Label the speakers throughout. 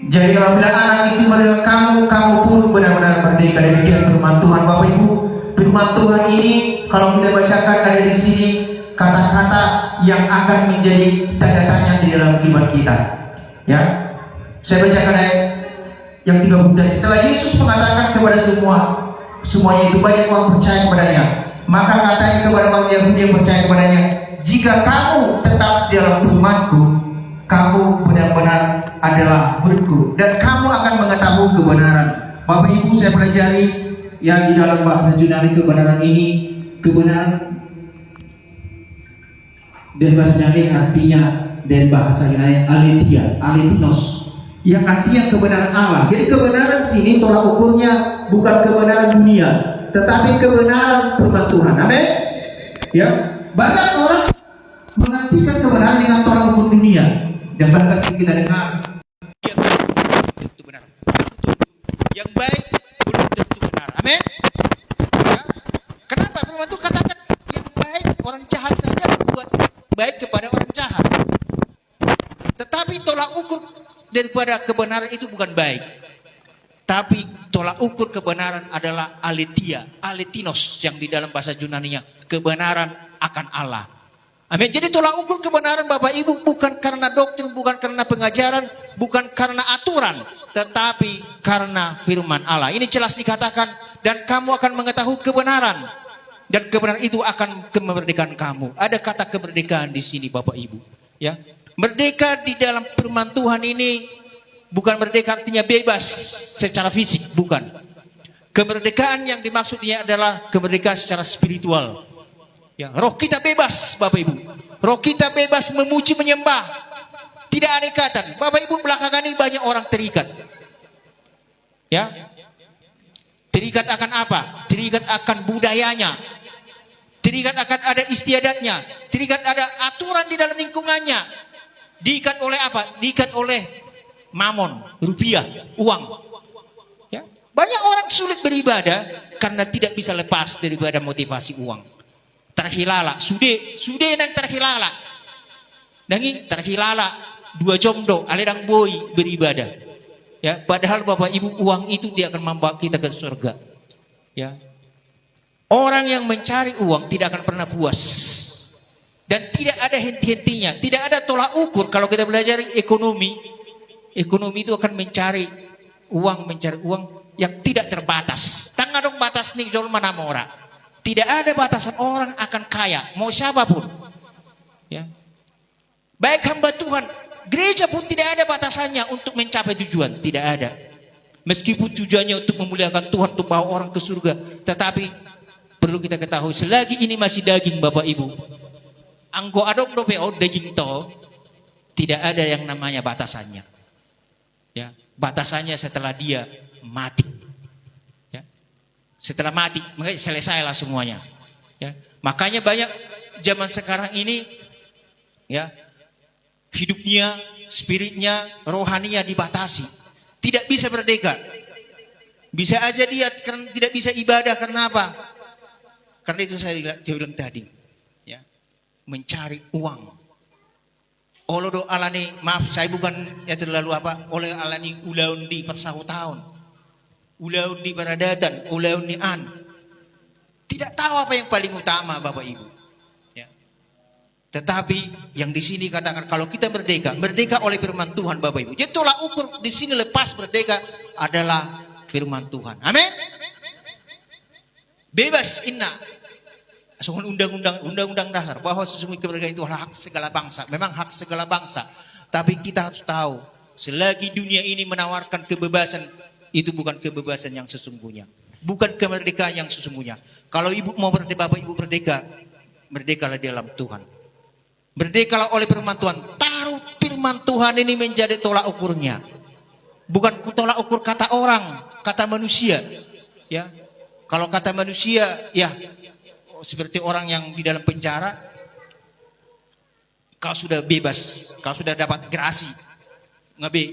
Speaker 1: Jadi apabila anak itu adalah kamu pun benar-benar merdeka. Demikian firman Tuhan, Bapak Ibu. Firman Tuhan ini kalau kita bacakan ada di sini kata-kata yang akan menjadi tanda tanya di dalam iman kita. Ya, saya bacakan ayat yang 30. Setelah Yesus mengatakan kepada semuanya itu, banyak orang percaya kepadanya. Maka katanya kepada orang Yahudi yang percaya kepadanya, jika kamu tetap di dalam firman-Ku, kamu benar-benar adalah murid-Ku, dan kamu akan mengetahui kebenaran. Bapak Ibu, saya pelajari yang di dalam bahasa Yunani kebenaran ini, kebenaran dan bahasa Yunani artinya, dan bahasa Yunani aletheia, aletinos, yang artinya kebenaran Allah. Jadi kebenaran sini tolak ukurnya bukan kebenaran dunia, tetapi kebenaran firman Tuhan. Amin. Ya, banyak orang mengartikan kebenaran dengan tolak ukur dunia, dan bahkan kita dengar itu benar. Yang baik belum tentu benar. Amin. Ya. Kenapa firman Tuhan katakan yang baik, orang jahat saja berbuat baik kepada orang jahat. Tetapi tolak ukur daripada kebenaran itu bukan baik. Tapi tolak ukur kebenaran adalah aletheia, aletinos, yang di dalam bahasa Yunaninya kebenaran akan Allah. Amin. Jadi tolak ukur kebenaran Bapak Ibu bukan karena doktrin, bukan karena pengajaran, bukan karena aturan, tetapi karena firman Allah. Ini jelas dikatakan, dan kamu akan mengetahui kebenaran, dan kebenaran itu akan memerdekakan kamu. Ada kata kemerdekaan di sini Bapak Ibu. Ya, merdeka di dalam firman Tuhan ini bukan merdeka artinya bebas secara fisik, bukan. Kemerdekaan yang dimaksudnya adalah kemerdekaan secara spiritual. Ya, roh kita bebas Bapak Ibu. Roh kita bebas memuji menyembah. Tidak ada ikatan. Bapak Ibu, belakangan ini banyak orang terikat. Ya. Terikat akan apa? Terikat akan budayanya. Terikat akan ada istiadatnya. Terikat ada aturan di dalam lingkungannya. Diikat oleh apa? Diikat oleh mamon, rupiah, uang. Ya. Banyak orang sulit beribadah karena tidak bisa lepas daripada motivasi uang. Terhilala, sude nang terhilala. Nangi terhilala dua jomdo, aledang boy beribadah. Ya, padahal Bapak Ibu, uang itu dia akan membawa kita ke surga. Ya. Orang yang mencari uang tidak akan pernah puas. Dan tidak ada henti-hentinya, tidak ada tolak ukur. Kalau kita belajar ekonomi itu akan mencari uang yang tidak terbatas. Tangadong batas nih jol mana ora. Tidak ada batasan orang akan kaya, mau siapapun. Ya. Baik hamba Tuhan, gereja pun tidak ada batasannya untuk mencapai tujuan, tidak ada. Meskipun tujuannya untuk memuliakan Tuhan, untuk bawa orang ke surga, tetapi perlu kita ketahui, selagi ini masih daging Bapak Ibu, anggo adong dope daging to, tidak ada yang namanya batasannya. Ya, batasannya setelah dia mati. Ya. Setelah mati, selesailah semuanya. Ya. Makanya banyak zaman sekarang ini, ya, hidupnya, spiritnya, rohaninya dibatasi. Tidak bisa merdeka. Bisa aja dia karena tidak bisa ibadah, karena apa? Karena itu saya bilang tadi, ya, mencari uang. Olodo alani, maaf saya bukan ya terlalu apa, oleh alani ulaun di persahu tahun. Ulaun di baradatan, ulaun di an. Tidak tahu apa yang paling utama Bapak Ibu. Ya. Tetapi yang di sini katakan kalau kita merdeka, merdeka oleh firman Tuhan Bapak Ibu. Jadi tolak ukur di sini lepas merdeka adalah firman Tuhan. Amin. Bebas inna. Soal undang-undang dasar bahwa sesungguhnya kemerdekaan itu hak segala bangsa. Memang hak segala bangsa. Tapi kita harus tahu, selagi dunia ini menawarkan kebebasan, itu bukan kebebasan yang sesungguhnya. Bukan kemerdekaan yang sesungguhnya. Kalau ibu mau merdeka, Bapak Ibu merdeka, merdekalah di dalam Tuhan. Merdekalah oleh firman Tuhan. Taruh firman Tuhan ini menjadi tolak ukurnya. Bukan tolak ukur kata orang, kata manusia. Ya, kalau kata manusia, ya seperti orang yang di dalam penjara, kau sudah bebas, kau sudah dapat gerasi, ngebe.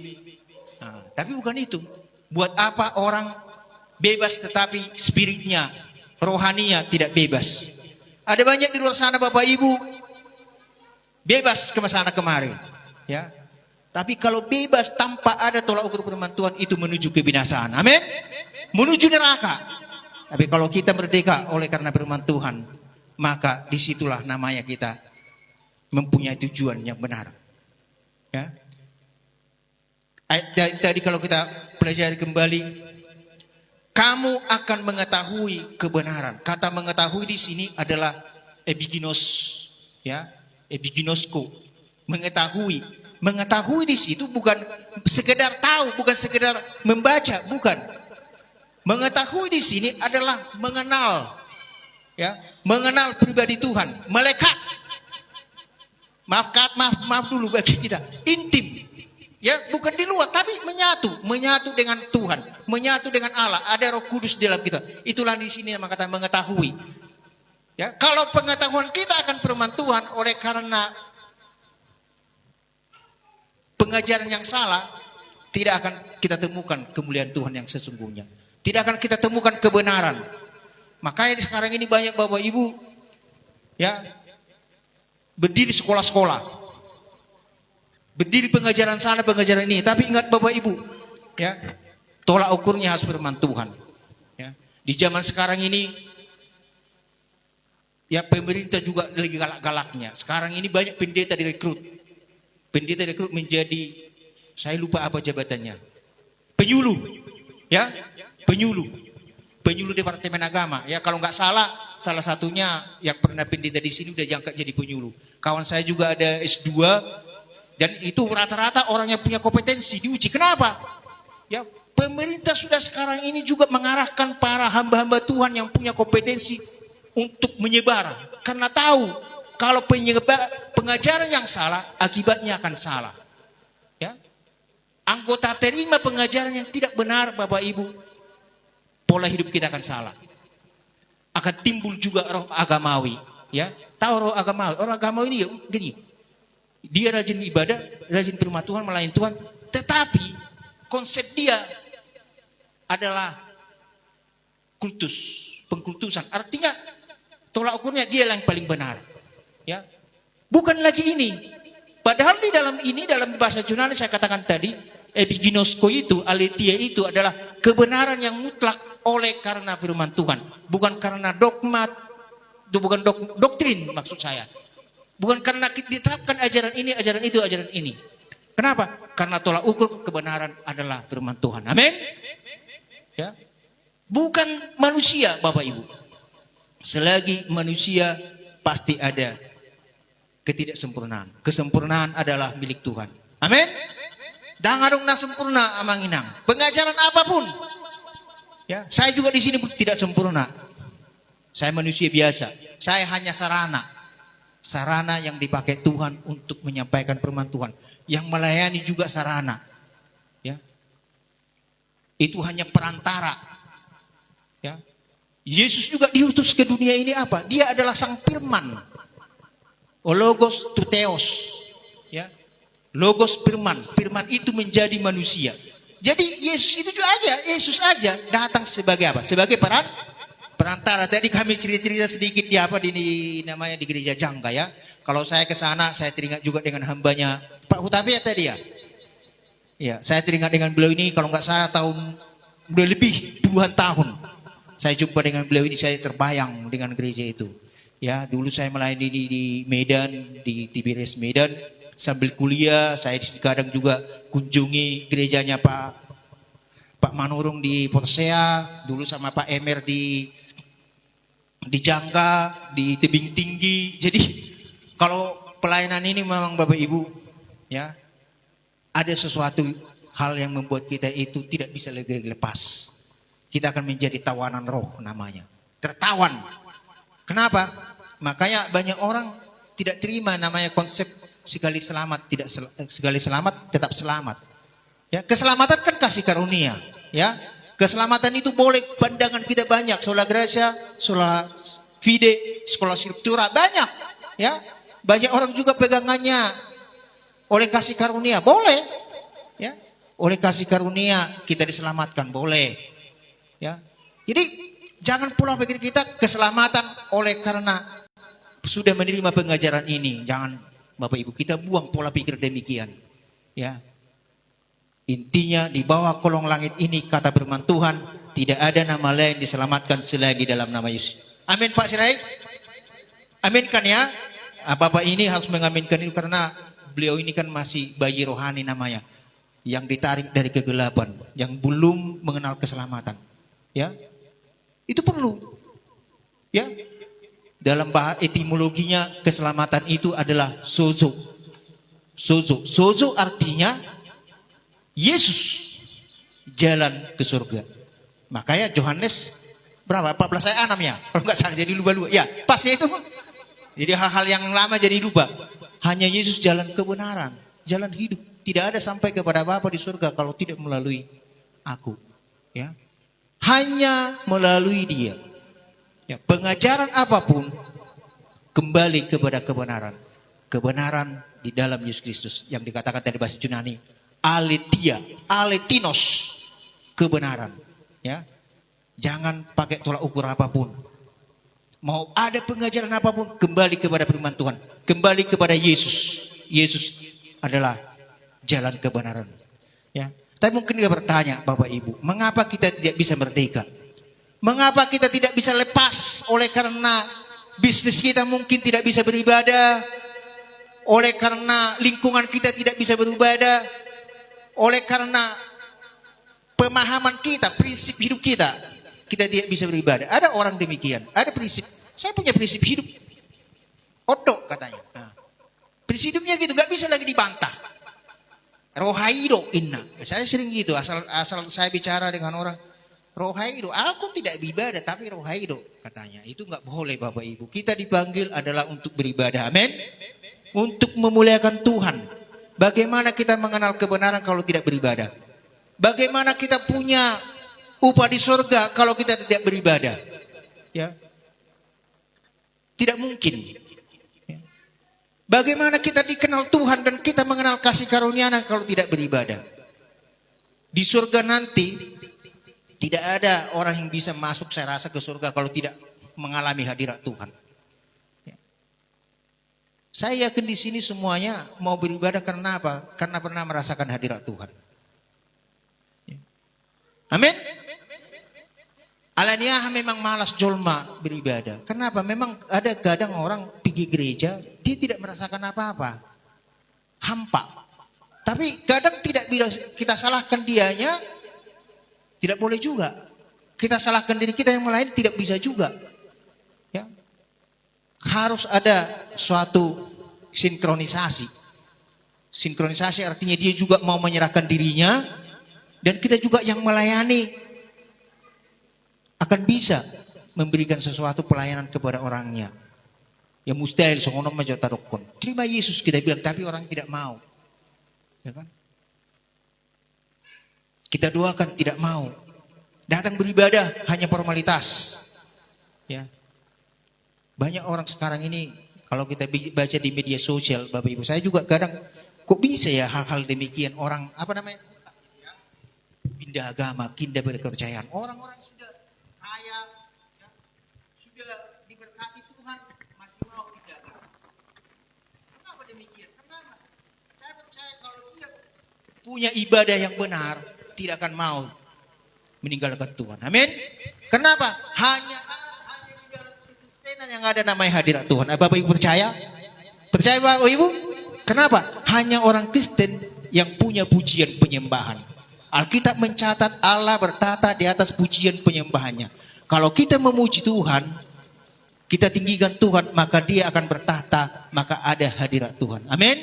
Speaker 1: Nah, tapi bukan itu. Buat apa orang bebas tetapi spiritnya, rohaninya tidak bebas? Ada banyak di luar sana Bapak Ibu bebas ke sana kemari, ya. Tapi kalau bebas tanpa ada tolak ukur firman Tuhan, itu menuju kebinasaan. Amin. Menuju neraka. Tapi kalau kita merdeka oleh karena firman Tuhan, maka disitulah namanya kita mempunyai tujuan yang benar. Ya. Tadi kalau kita pelajari kembali, kamu akan mengetahui kebenaran. Kata mengetahui di sini adalah epiginos, ya, epiginosko, mengetahui. Mengetahui di situ bukan sekedar tahu, bukan sekedar membaca, bukan. Mengetahui di sini adalah mengenal, ya, mengenal pribadi Tuhan, melekat. Maaf dulu bagi kita, intim, ya, bukan di luar, tapi menyatu dengan Tuhan, menyatu dengan Allah. Ada Roh Kudus dalam kita. Itulah di sini yang kata mengetahui. Ya, kalau pengetahuan kita akan firman Tuhan oleh karena pengajaran yang salah, tidak akan kita temukan kemuliaan Tuhan yang sesungguhnya. Tidak akan kita temukan kebenaran. Makanya sekarang ini banyak Bapak Ibu, ya, berdiri sekolah-sekolah, berdiri pengajaran sana, pengajaran ini. Tapi ingat Bapak Ibu, ya, tolak ukurnya harus firman Tuhan. Ya. Di zaman sekarang ini, ya, pemerintah juga lagi galak-galaknya. Sekarang ini banyak pendeta direkrut. Pendeta direkrut menjadi, saya lupa apa jabatannya, penyuluh, ya, penyuluh Departemen Agama. Ya, kalau nggak salah satunya yang pernah pendeta di sini udah diangkat jadi penyuluh. Kawan saya juga ada S2 dan itu rata-rata orang yang punya kompetensi diuji. Kenapa? Ya, pemerintah sudah sekarang ini juga mengarahkan para hamba-hamba Tuhan yang punya kompetensi untuk menyebar, karena tahu kalau pengajaran yang salah, akibatnya akan salah. Ya. Anggota terima pengajaran yang tidak benar, Bapak Ibu, pola hidup kita akan salah. Akan timbul juga roh agamawi. Ya. Tahu roh agamawi? Roh agamawi ini ya, gini, dia rajin ibadah, rajin firman Tuhan, melayani Tuhan, tetapi konsep dia adalah kultus, pengkultusan. Artinya tolak ukurnya dia yang paling benar. Ya, bukan lagi ini. Padahal di dalam bahasa Yunani saya katakan tadi, epiginosko itu, aletheia itu adalah kebenaran yang mutlak oleh karena firman Tuhan, bukan karena dogma, itu bukan doktrin maksud saya. Bukan karena diterapkan ajaran ini, ajaran itu, ajaran ini. Kenapa? Karena tolak ukur kebenaran adalah firman Tuhan. Amin. Ya. Bukan manusia, Bapak Ibu. Selagi manusia pasti ada ketidaksempurnaan. Kesempurnaan adalah milik Tuhan. Amin. Dangadong na sempurna amanginang. Pengajaran apapun. Ya, saya juga di sini tidak sempurna. Saya manusia biasa. Saya hanya sarana. Sarana yang dipakai Tuhan untuk menyampaikan firman Tuhan. Yang melayani juga sarana. Ya. Itu hanya perantara. Ya. Yesus juga diutus ke dunia ini apa? Dia adalah sang firman. Logos to theos, ya, logos firman, firman itu menjadi manusia. Jadi Yesus itu juga Yesus aja datang sebagai apa? Sebagai perantara. Tadi kami cerita sedikit di namanya di gereja Jangka, ya. Kalau saya ke sana, saya teringat juga dengan hambanya Pak Hutabe tadi, ya. Ya, saya teringat dengan beliau ini. Kalau nggak salah tahun udah lebih puluhan tahun. Saya jumpa dengan beliau ini, saya terbayang dengan gereja itu. Ya, dulu saya melayani di Medan, di Tiberias Medan. Sambil kuliah, saya kadang juga kunjungi gerejanya Pak Manurung di Porsea, dulu sama Pak Emer di Jangka, di Tebing Tinggi. Jadi kalau pelayanan ini memang Bapak Ibu, ya, ada sesuatu hal yang membuat kita itu tidak bisa lagi lepas. Kita akan menjadi tawanan roh namanya. Tertawan. Kenapa? Makanya banyak orang tidak terima namanya konsep sekali selamat tetap selamat. Ya, keselamatan kan kasih karunia, ya. Keselamatan itu boleh pandangan kita banyak, sola gracia, sola fide, sekolah scriptura banyak, ya. Banyak orang juga pegangannya oleh kasih karunia, boleh, ya. Oleh kasih karunia kita diselamatkan, boleh. Ya. Jadi jangan pula pikir kita keselamatan oleh karena sudah menerima pengajaran ini. Jangan Bapak Ibu, kita buang pola pikir demikian.
Speaker 2: Ya. Intinya di bawah kolong langit ini kata firman Tuhan, tidak ada nama lain diselamatkan selagi dalam nama Yesus. Amin Pak Sirait? Amin kan ya? Bapak ini harus mengaminkan itu karena beliau ini kan masih bayi rohani namanya, yang ditarik dari kegelapan, yang belum mengenal keselamatan. Ya, itu perlu. Ya, dalam bahasa etimologinya keselamatan itu adalah sozo. Sozo, sozo artinya Yesus jalan ke surga. Makanya Yohanes berapa? 14 ayat 6 ya. Kalau nggak salah jadi lupa-lupa. Ya, pasnya itu. Jadi hal-hal yang lama jadi lupa. Hanya Yesus jalan kebenaran, jalan hidup. Tidak ada sampai kepada Bapa di surga kalau tidak melalui aku. Ya. Hanya melalui Dia. Ya, pengajaran apapun kembali kepada kebenaran. Kebenaran di dalam Yesus Kristus yang dikatakan tadi bahasa Yunani, aletheia, aletinos, kebenaran. Ya, jangan pakai tolak ukur apapun. Mau ada pengajaran apapun, kembali kepada firman Tuhan, kembali kepada Yesus. Yesus adalah jalan kebenaran. Ya, tapi mungkin dia bertanya, Bapak Ibu, mengapa kita tidak bisa merdeka? Mengapa kita tidak bisa lepas? Oleh karena bisnis kita mungkin tidak bisa beribadah, oleh karena lingkungan kita tidak bisa beribadah, oleh karena pemahaman kita, prinsip hidup kita tidak bisa beribadah. Ada orang demikian, ada prinsip. Saya punya prinsip hidup. Odok katanya. Nah, prinsip hidupnya gitu, nggak bisa lagi dibantah. Rohaido inna. Saya sering gitu, asal saya bicara dengan orang, rohaido. Aku tidak beribadah, tapi rohaido katanya. Itu nggak boleh Bapak Ibu. Kita dipanggil adalah untuk beribadah. Amin. Untuk memuliakan Tuhan. Bagaimana kita mengenal kebenaran kalau tidak beribadah? Bagaimana kita punya upah di surga kalau kita tidak beribadah? Ya, tidak mungkin. Ya. Bagaimana kita dikenal Tuhan dan kita mengenal kasih karunia-Nya kalau tidak beribadah? Di surga nanti tidak ada orang yang bisa masuk, saya rasa, ke surga kalau tidak mengalami hadirat Tuhan. Ya. Saya yakin di sini semuanya mau beribadah karena apa? Karena pernah merasakan hadirat Tuhan. Amin. Alaniah memang malas jolma beribadah. Kenapa? Memang ada kadang orang pergi gereja, dia tidak merasakan apa-apa. Hampa. Tapi kadang tidak bisa kita salahkan dianya, tidak boleh juga. Kita salahkan diri kita yang lain, tidak bisa juga. Ya. Harus ada suatu sinkronisasi. Sinkronisasi artinya dia juga mau menyerahkan dirinya, dan kita juga yang melayani akan bisa memberikan sesuatu pelayanan kepada orangnya. Ya mustahil songono majo tarokon. Terima Yesus kita bilang, tapi orang tidak mau. Ya kan? Kita doakan tidak mau. Datang beribadah hanya formalitas. Ya. Banyak orang sekarang ini kalau kita baca di media sosial, Bapak Ibu, saya juga kadang kok bisa ya hal-hal demikian, orang apa namanya? Pindah agama, pindah kepercayaan. Orang-orang sudah kaya, ya, sudah diberkati Tuhan, masih mau pindah agama. Kenapa demikian? Kenapa? Saya percaya kalau dia punya ibadah yang benar, tidak akan mau meninggalkan Tuhan. Amin. Kenapa? Hanya di dalam Kristenan yang ada namanya hadirat Tuhan. Bapak Ibu percaya? Percaya Bapak Ibu? Kenapa? Hanya orang Kristen yang punya pujian penyembahan. Alkitab mencatat Allah bertata di atas pujian penyembahannya. Kalau kita memuji Tuhan, kita tinggikan Tuhan, maka Dia akan bertata, maka ada hadirat Tuhan. Amin.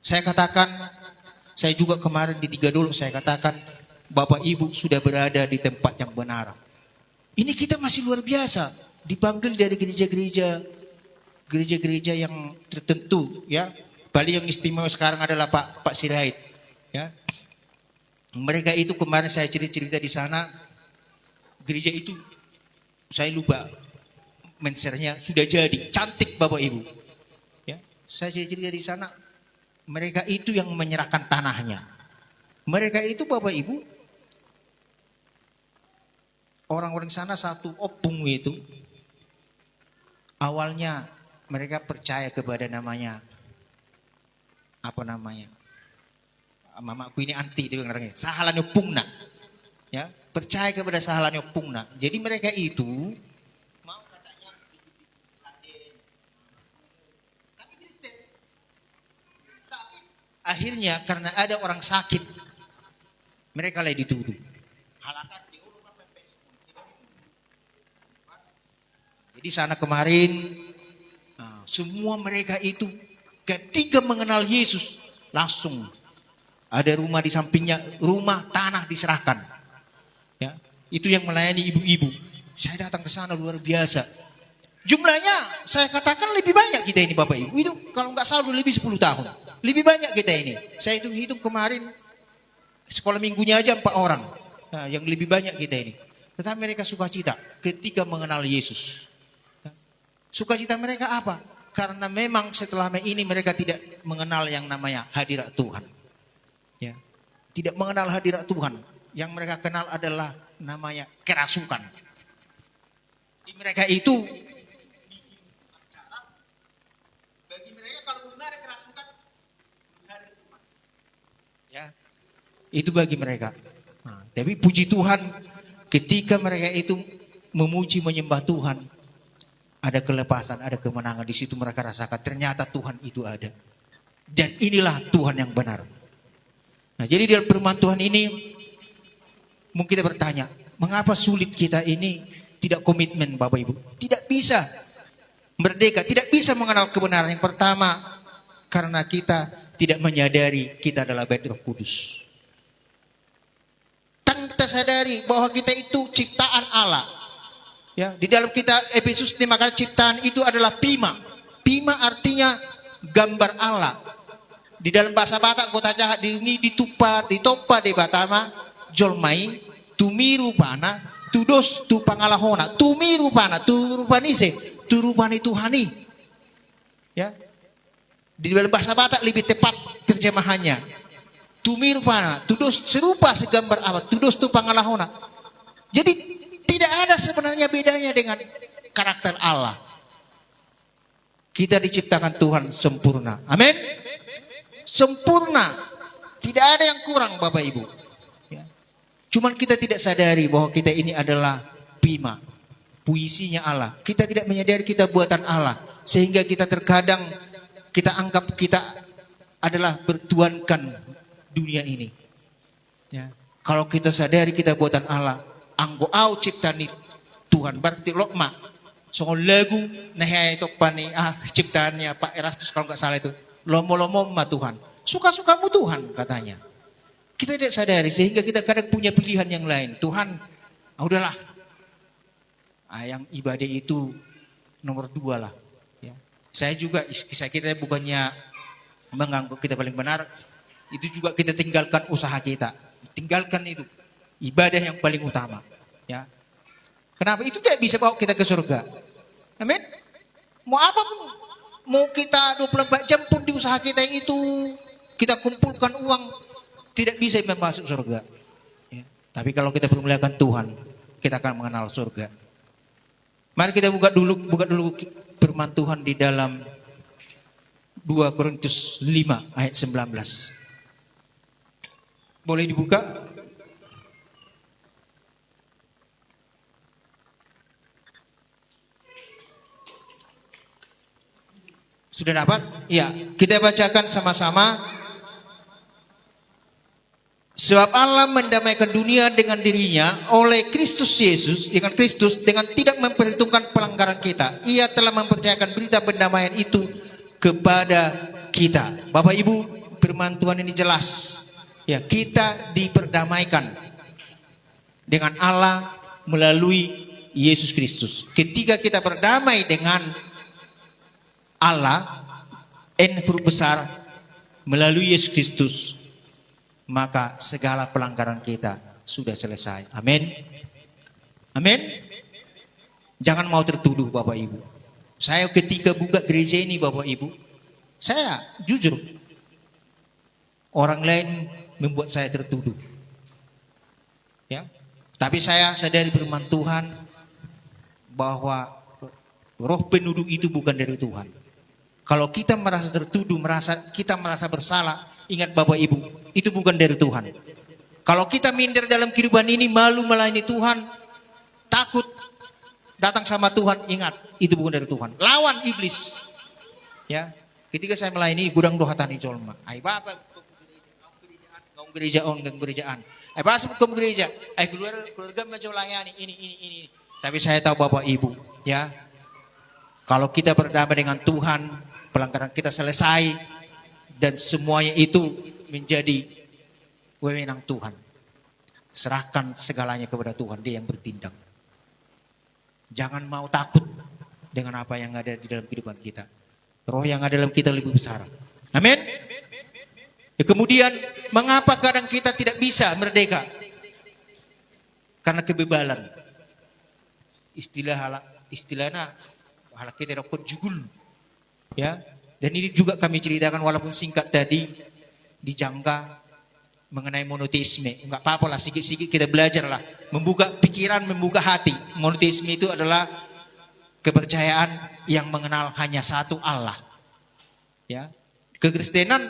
Speaker 2: Saya katakan, saya juga kemarin di 3 dulu saya katakan, Bapak Ibu sudah berada di tempat yang benar. Ini kita masih luar biasa, dipanggil dari gereja-gereja yang tertentu, ya. Paling yang istimewa sekarang adalah Pak Sirait, ya. Mereka itu kemarin saya cerita di sana, gereja itu saya lupa mensernya sudah jadi, cantik Bapak Ibu. Ya, saya cerita di sana, mereka itu yang menyerahkan tanahnya. Mereka itu Bapak Ibu, orang-orang sana satu opung itu, awalnya mereka percaya kepada namanya, apa namanya, mamaku ini anti, dia bilang sahalannya pungna. Ya, percaya kepada sahalannya pungna. Jadi mereka itu mau katanya tapi Kristen. Tapi akhirnya karena ada orang sakit, mereka lagi dituduh. Halakan diurut apa pes. Jadi sana kemarin semua mereka itu ketika mengenal Yesus langsung ada rumah di sampingnya, rumah tanah diserahkan. Ya, itu yang melayani ibu-ibu. Saya datang ke sana luar biasa. Jumlahnya saya katakan lebih banyak kita ini Bapak Ibu. Itu kalau nggak salah lebih 10 tahun. Lebih banyak kita ini. Saya hitung kemarin sekolah minggunya aja 4 orang. Nah, yang lebih banyak kita ini. Tetapi mereka sukacita ketika mengenal Yesus. Sukacita mereka apa? Karena memang setelah ini mereka tidak mengenal yang namanya hadirat Tuhan. Ya. Tidak mengenal hadirat Tuhan. Yang mereka kenal adalah namanya kerasukan. Di mereka itu bagi mereka kalau benar kerasukan hadirat Tuhan. Ya. Itu bagi mereka. Nah, tapi puji Tuhan ketika mereka itu memuji menyembah Tuhan, ada kelepasan, ada kemenangan di situ mereka rasakan ternyata Tuhan itu ada. Dan inilah Tuhan yang benar. Nah, jadi dalam firman Tuhan ini mungkin kita bertanya, mengapa sulit kita ini tidak komitmen Bapak Ibu? Tidak bisa merdeka, tidak bisa mengenal kebenaran. Yang pertama, karena kita tidak menyadari kita adalah bait Roh Kudus. Tanpa kita sadari bahwa kita itu ciptaan Allah. Ya, di dalam kita Efesus 5 kata ciptaan itu adalah pima. Pima artinya gambar Allah. Di dalam bahasa Batak kota jahat diungi ditupa ditopa di Batama jolmai tumiru pana tudos tu pangalahona tumiru pana turupanise turupani Tuhani. Ya. Di dalam bahasa Batak lebih tepat terjemahannya. Tumiru pana tudos serupa segambar Allah tudos tu pangalahona. Jadi tidak ada sebenarnya bedanya dengan karakter Allah. Kita diciptakan Tuhan sempurna. Amin. Sempurna. Tidak ada yang kurang Bapak Ibu. Ya. Cuman kita tidak sadari bahwa kita ini adalah pima. Puisinya Allah. Kita tidak menyadari kita buatan Allah. Sehingga kita terkadang kita anggap kita adalah bertuankan dunia ini. Ya. Kalau kita sadari kita buatan Allah. Anggo au ciptani Tuhan. Berarti lokma. Soal lagu nahai topani ciptaannya Pak Erastus kalau nggak salah itu. Lomo-lomo ma Tuhan. Suka-sukamu Tuhan katanya. Kita tidak sadari sehingga kita kadang punya pilihan yang lain. Tuhan, udahlah. Yang ibadah itu nomor 2 lah. Ya. Saya juga, kisah kita bukannya menganggap kita paling benar. Itu juga kita tinggalkan usaha kita. Tinggalkan itu. Ibadah yang paling utama. Ya. Kenapa? Itu tidak bisa bawa kita ke surga. Amin. Mau apapun. Mau kita 24 jam pun di usaha kita itu. Kita kumpulkan uang. Tidak bisa masuk surga. Ya. Tapi kalau kita bermuliakan Tuhan. Kita akan mengenal surga. Mari kita buka dulu firman Tuhan di dalam 2 Korintus 5 ayat 19. Boleh dibuka? Sudah dapat? Ya, kita bacakan sama-sama. Sebab Allah mendamaikan dunia dengan dirinya oleh Kristus Yesus, dengan tidak memperhitungkan pelanggaran kita. Ia telah mempercayakan berita pendamaian itu kepada kita. Bapak Ibu, firman Tuhan ini jelas. Ya, kita diperdamaikan dengan Allah melalui Yesus Kristus. Ketika kita berdamai dengan Allah, N huruf besar, melalui Yesus Kristus, maka segala pelanggaran kita sudah selesai. Amin. Amin. Jangan mau tertuduh Bapak Ibu. Saya ketika buka gereja ini Bapak Ibu, saya jujur, orang lain membuat saya tertuduh. Ya. Tapi saya sadari firman Tuhan bahwa roh penuduh itu bukan dari Tuhan. Kalau kita merasa tertuduh, kita merasa bersalah, ingat Bapak Ibu, itu bukan dari Tuhan. Kalau kita minder dalam kehidupan ini, malu melayani Tuhan, takut datang sama Tuhan, ingat, itu bukan dari Tuhan. Lawan iblis. Ya. Ketika saya melayani gudang doa tani colma, ai Bapak ngomong gerejaan. Ai Bapak ke gereja, ai keluarga macam layani ini. Tapi saya tahu Bapak Ibu, ya. Kalau kita berdamai dengan Tuhan, pelanggaran kita selesai dan semuanya itu menjadi wewenang Tuhan. Serahkan segalanya kepada Tuhan, Dia yang bertindak. Jangan mau takut dengan apa yang ada di dalam kehidupan kita. Roh yang ada dalam kita lebih besar. Amin. Ya, kemudian mengapa kadang kita tidak bisa merdeka? Karena kebebalan. Istilahnya halak kita rokok jugul. Ya. Dan ini juga kami ceritakan walaupun singkat tadi di Jangka mengenai monoteisme. Enggak apa-apa lah, sedikit-sedikit kita belajar lah. Membuka pikiran, membuka hati. Monoteisme itu adalah kepercayaan yang mengenal hanya satu Allah. Ya. Kekristenan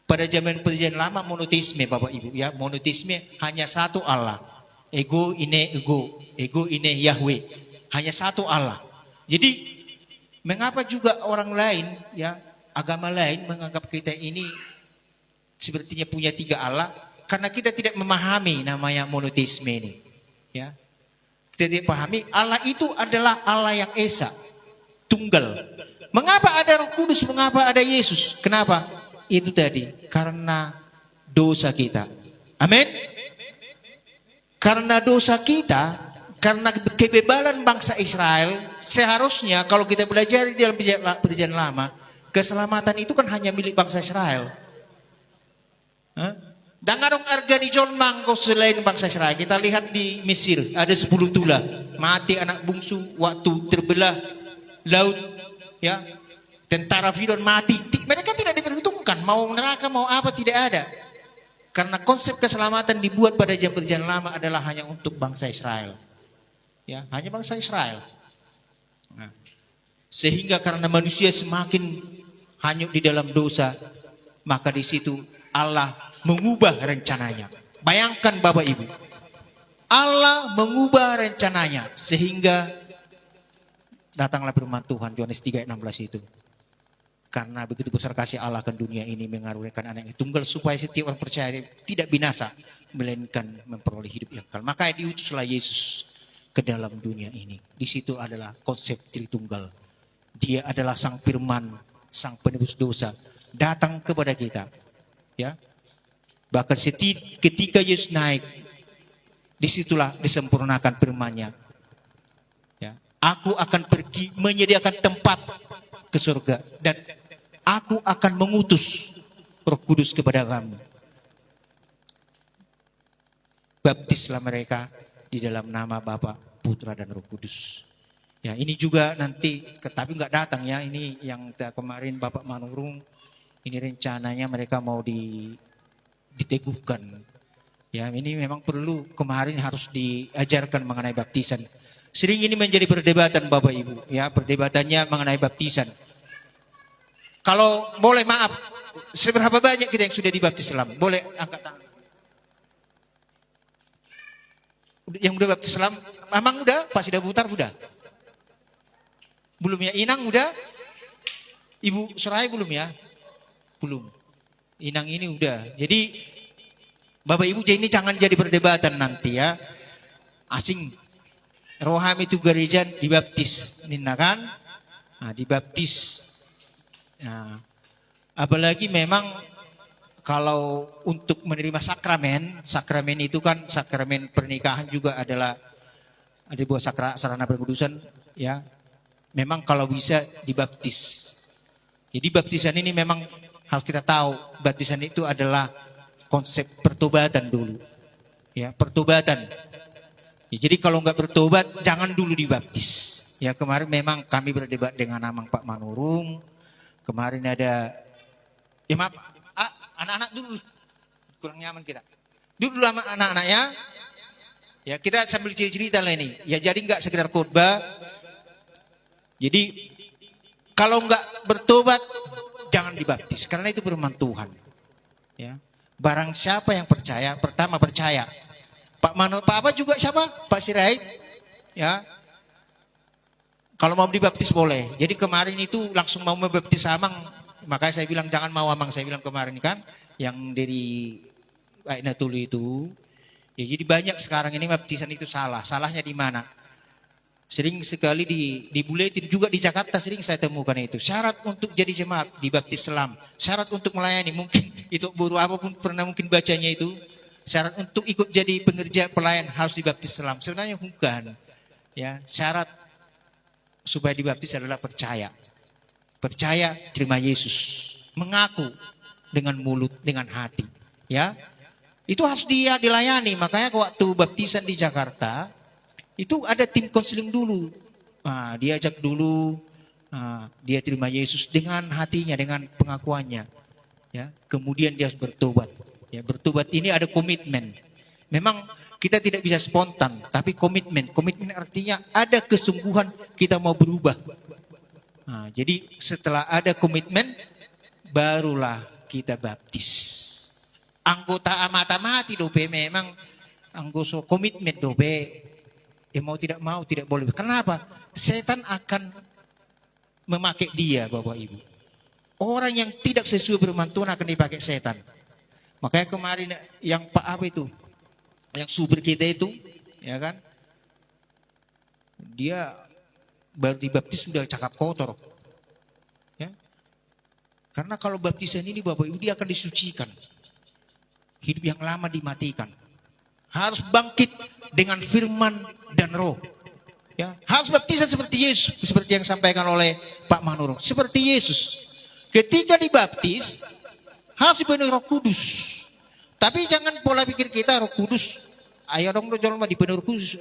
Speaker 2: pada zaman perjanjian lama monoteisme Bapak Ibu, ya. Monoteisme hanya satu Allah. Ego ine Yahweh. Hanya satu Allah. Jadi mengapa juga orang lain, ya, agama lain menganggap kita ini sepertinya punya tiga Allah? Karena kita tidak memahami namanya monoteisme ini. Ya. Kita tidak pahami Allah itu adalah Allah yang esa, tunggal. Mengapa ada Roh Kudus? Mengapa ada Yesus? Kenapa? Itu tadi karena dosa kita. Amin. Karena dosa kita, karena kebebalan bangsa Israel, seharusnya kalau kita belajar di dalam perjanjian lama, keselamatan itu kan hanya milik bangsa Israel. Dan ngarong arga di John Mangko selain bangsa Israel. Kita lihat di Mesir ada 10 tulah, mati anak bungsu waktu terbelah laut, ya. Tentara Firaun mati. Mereka tidak diperhitungkan mau neraka mau apa, tidak ada. Karena konsep keselamatan dibuat pada zaman perjanjian lama adalah hanya untuk bangsa Israel. Ya, hanya bangsa Israel. Nah, sehingga karena manusia semakin hanyut di dalam dosa, maka di situ Allah mengubah rencananya. Bayangkan Bapak Ibu, Allah mengubah rencananya sehingga datanglah firman Tuhan Yohanes 3:16 itu. Karena begitu besar kasih Allah akan dunia ini mengaruniakan anak yang tunggal supaya setiap orang percaya tidak binasa melainkan memperoleh hidup yang kekal. Maka diutuslah Yesus ke dalam dunia ini. Di situ adalah konsep Tritunggal. Dia adalah Sang Firman, Sang Penebus dosa, datang kepada kita. Ya. Bahkan ketika Yesus naik, disitulah disempurnakan firman-Nya. Ya. Aku akan pergi menyediakan tempat ke surga dan aku akan mengutus Roh Kudus kepada kamu. Baptislah mereka di dalam nama Bapa, Putra dan Roh Kudus. Ya, ini juga nanti, tapi nggak datang ya. Ini yang kemarin Bapak Manurung, ini rencananya mereka mau diteguhkan. Ya, ini memang perlu, kemarin harus diajarkan mengenai baptisan. Sering ini menjadi perdebatan Bapak Ibu, ya, perdebatannya mengenai baptisan. Kalau boleh maaf, seberapa banyak kita yang sudah dibaptis Islam? Boleh angkat tangan. Yang udah baptis Islam, Mamang udah? Pak Sida Putar udah? Belum ya? Inang udah? Ibu Serai belum ya? Belum. Inang ini udah. Jadi Bapak Ibu ini jangan jadi perdebatan nanti ya. Asing rohami itu gereja dibaptis, Nina kan? Nah, dibaptis. Nah, apalagi memang kalau untuk menerima sakramen itu kan sakramen pernikahan juga adalah ada buah sarana perkudusan, ya. Memang kalau bisa dibaptis. Jadi baptisan ini memang harus kita tahu, baptisan itu adalah konsep pertobatan dulu. Ya, pertobatan. Ya, jadi kalau nggak bertobat jangan dulu dibaptis. Ya, kemarin memang kami berdebat dengan Amang Pak Manurung. Kemarin ada, ya maaf, Anak-anak dulu, kurang nyaman kita. Duduk dulu sama anak-anaknya. Ya, kita sambil cerita lah ini. Ya, jadi nggak sekedar khotbah. Jadi kalau nggak bertobat, jangan dibaptis karena itu firman Tuhan. Ya, barang siapa yang percaya, pertama percaya. Pak Apa juga siapa? Pak Sirait. Ya, kalau mau dibaptis boleh. Jadi kemarin itu langsung mau membaptis Amang. Makanya saya bilang jangan mau Amang. Saya bilang kemarin kan yang dari Pak Natuli itu. Ya, jadi banyak sekarang ini baptisan itu salah. Salahnya di mana? Sering sekali di buletin juga di Jakarta sering saya temukan itu. Syarat untuk jadi jemaat dibaptis Islam. Syarat untuk melayani mungkin itu guru apapun pernah mungkin bacanya itu. Syarat untuk ikut jadi pengerja pelayan harus dibaptis Islam. Sebenarnya bukan. Ya, syarat supaya dibaptis adalah percaya. Percaya terima Yesus. Mengaku dengan mulut, dengan hati. Ya. Itu harus dia dilayani. Makanya waktu baptisan di Jakarta, itu ada tim konseling dulu. Nah, dia ajak dulu, dia terima Yesus dengan hatinya, dengan pengakuannya. Ya, kemudian dia harus bertobat. Ya, bertobat ini ada komitmen. Memang kita tidak bisa spontan, tapi komitmen. Komitmen artinya ada kesungguhan kita mau berubah. Nah, jadi setelah ada komitmen, barulah kita baptis. Anggota amati dope memang anggota komitmen dope. Ya mau tidak boleh. Kenapa? Setan akan memakai dia, Bapak Ibu. Orang yang tidak sesuai firman Tuhan akan dipakai setan. Makanya kemarin yang Pak apa itu? Yang subir kita itu, ya kan? Dia baru dibaptis sudah cakap kotor. Ya. Karena kalau baptisan ini Bapak Ibu dia akan disucikan. Hidup yang lama dimatikan. Harus bangkit dengan firman dan roh. Ya, harus baptisan seperti Yesus, seperti yang disampaikan oleh Pak Manurung, seperti Yesus. Ketika dibaptis harus dipenuhi Roh Kudus. Tapi jangan pola pikir kita Roh Kudus, ayo dong jolma dipenuhi Roh Kudus,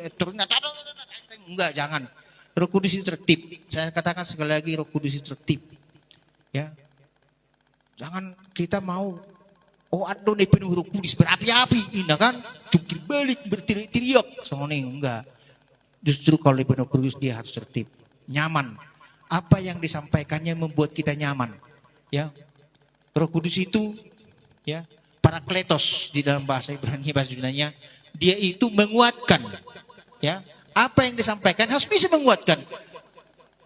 Speaker 2: enggak, jangan. Roh Kudus itu tertib. Saya katakan sekali lagi Roh Kudus itu tertib. Ya. Jangan kita mau aduh nih penuh Roh Kudus berapi-api, ini kan cungkir balik berteriak-teriak, soalnya enggak. Justru kalau penuh Roh Kudus dia harus tertib, nyaman. Apa yang disampaikannya membuat kita nyaman. Ya, Roh Kudus itu, ya, parakletos di dalam bahasa Ibrani, bahasa Yunani-nya, dia itu menguatkan. Ya, apa yang disampaikan harus bisa menguatkan.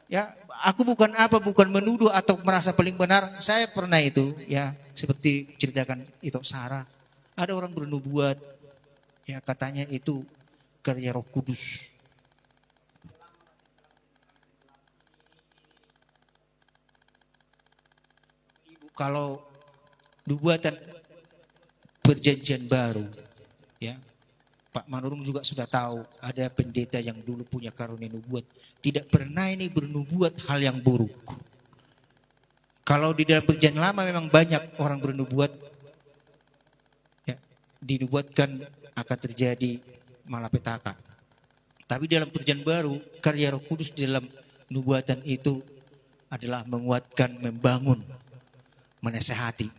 Speaker 2: Ya, aku bukan menuduh atau merasa paling benar. Saya pernah itu, ya, seperti ceritakan itu Sarah. Ada orang bernubuat, ya katanya itu karya Roh Kudus. Ibu, kalau nubuatan perjanjian baru, ya, Pak Manurung juga sudah tahu ada pendeta yang dulu punya karunia nubuat. Tidak pernah ini bernubuat hal yang buruk. Kalau di dalam perjanjian lama memang banyak orang bernubuat. Ya, dinubuatkan akan terjadi malapetaka. Tapi dalam perjanjian baru, karya Roh Kudus di dalam nubuatan itu adalah menguatkan, membangun, menasehati.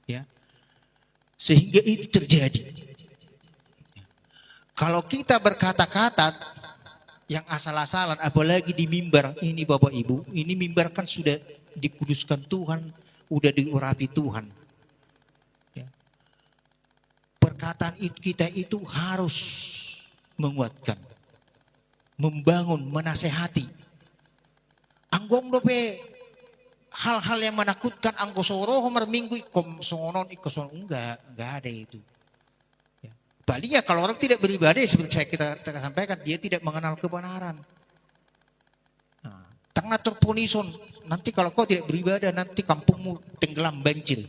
Speaker 2: Ya. Sehingga itu terjadi. Kalau kita berkata-kata yang asal-asalan, apalagi di mimbar ini Bapak Ibu, ini mimbar kan sudah dikuduskan Tuhan, sudah diurapi Tuhan. Ya. Perkataan kita itu harus menguatkan, membangun, menasehati. Anggong dope hal-hal yang menakutkan, anggo soroh minggu ikom sonon ikoson, enggak ada itu. Paling ya kalau orang tidak beribadah seperti kita sampaikan, dia tidak mengenal kebenaran. Nah, tengah terponison, nanti kalau kau tidak beribadah nanti kampungmu tenggelam banjir.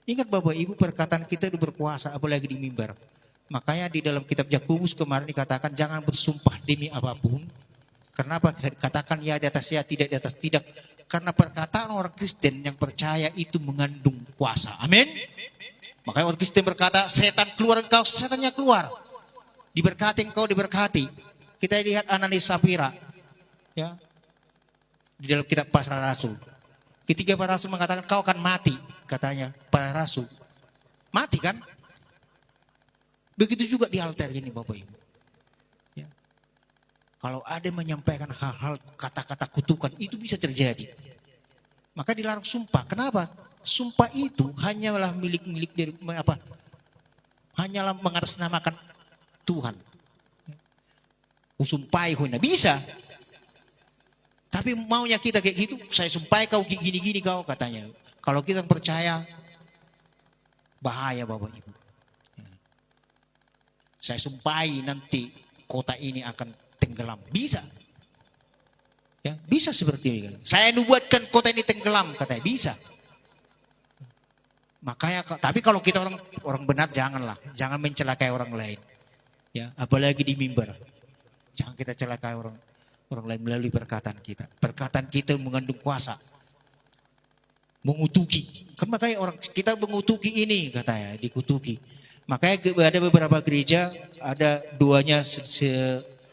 Speaker 2: Ingat Bapak Ibu perkataan kita itu berkuasa apalagi di mimbar. Makanya di dalam kitab Yakobus kemarin dikatakan jangan bersumpah demi apapun. Kenapa? Katakan ya di atas ya, tidak di atas tidak. Karena perkataan orang Kristen yang percaya itu mengandung kuasa. Amin. Makanya orang Kristen berkata, setan keluar engkau, setannya keluar. Diberkati engkau, diberkati. Kita lihat Ananias Safira. Ya. Di dalam kitab Para Rasul. Ketika para rasul mengatakan, kau akan mati. katanya para rasul. Mati kan? Begitu juga di altar ini Bapak Ibu. Ya. Kalau ada menyampaikan hal-hal kata-kata kutukan itu bisa terjadi. Maka dilarang sumpah. Kenapa? Sumpah itu hanyalah milik-milik dari apa? Hanyalah mengatasnamakan Tuhan. Usumpai huna bisa. Tapi maunya kita kayak gitu, saya sumpai kau gini-gini kau katanya. Kalau kita percaya bahaya Bapak Ibu. Saya sumpai nanti kota ini akan tenggelam. Bisa. Ya, bisa seperti ini. Saya nubuatkan kota ini tenggelam katanya, bisa. Makanya tapi kalau kita orang benar janganlah, jangan mencelakai orang lain. Ya, apalagi di mimbar. Jangan kita celakai orang lain melalui perkataan kita. Perkataan kita mengandung kuasa. Mengutuki. Kan makanya orang kita mengutuki ini katanya, dikutuki. Makanya ada beberapa gereja ada doanya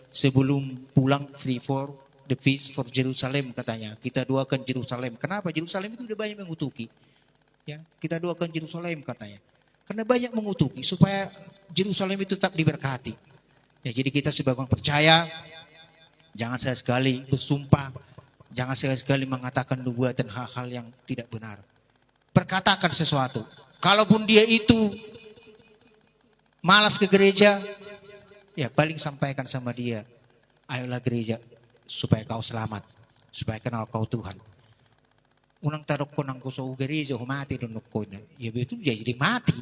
Speaker 2: sebelum pulang for the feast for Jerusalem katanya. Kita doakan Jerusalem. Kenapa? Jerusalem itu udah banyak mengutuki. Ya, kita doakan Jerusalem katanya. Karena banyak mengutuki supaya Jerusalem itu tetap diberkati. Ya, jadi kita sebagai orang percaya jangan sekali bersumpah, jangan sekali mengatakan nubuatan hal-hal yang tidak benar. Perkatakan sesuatu. Kalaupun dia itu malas ke gereja, ya paling sampaikan sama dia, ayolah gereja supaya kau selamat, supaya kenal kau Tuhan. Unang tarok ko nang gusto gereja mati doon ko na. Ya betul jadi mati.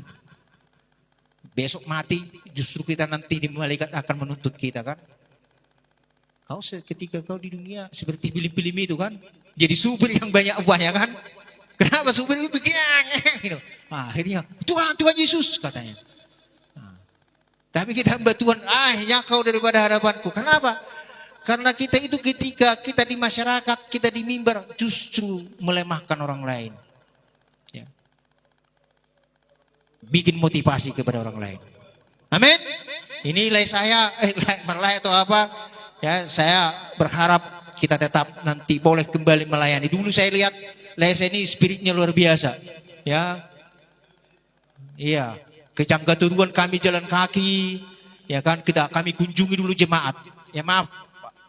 Speaker 2: Besok mati justru kita nanti di malaikat akan menuntut kita kan. Kau ketika kau di dunia seperti film-film itu kan, jadi supir yang banyak uangnya kan. Kenapa supir itu begini? Gitu. Nah, akhirnya Tuhan Yesus katanya. Nah, tapi kita hamba Tuhan, ya kau daripada hadapanku. Kenapa? Karena kita itu ketika kita di masyarakat, kita di mimbar justru melemahkan orang lain. Ya. Bikin motivasi kepada orang lain. Amin. Ini nilai saya, nilai atau apa? Ya, saya berharap kita tetap nanti boleh kembali melayani. Dulu saya lihat saya ini spiritnya luar biasa. Ya, iya. Kecangkaturuan kami jalan kaki, ya kan? Kami kunjungi dulu jemaat. Ya maaf,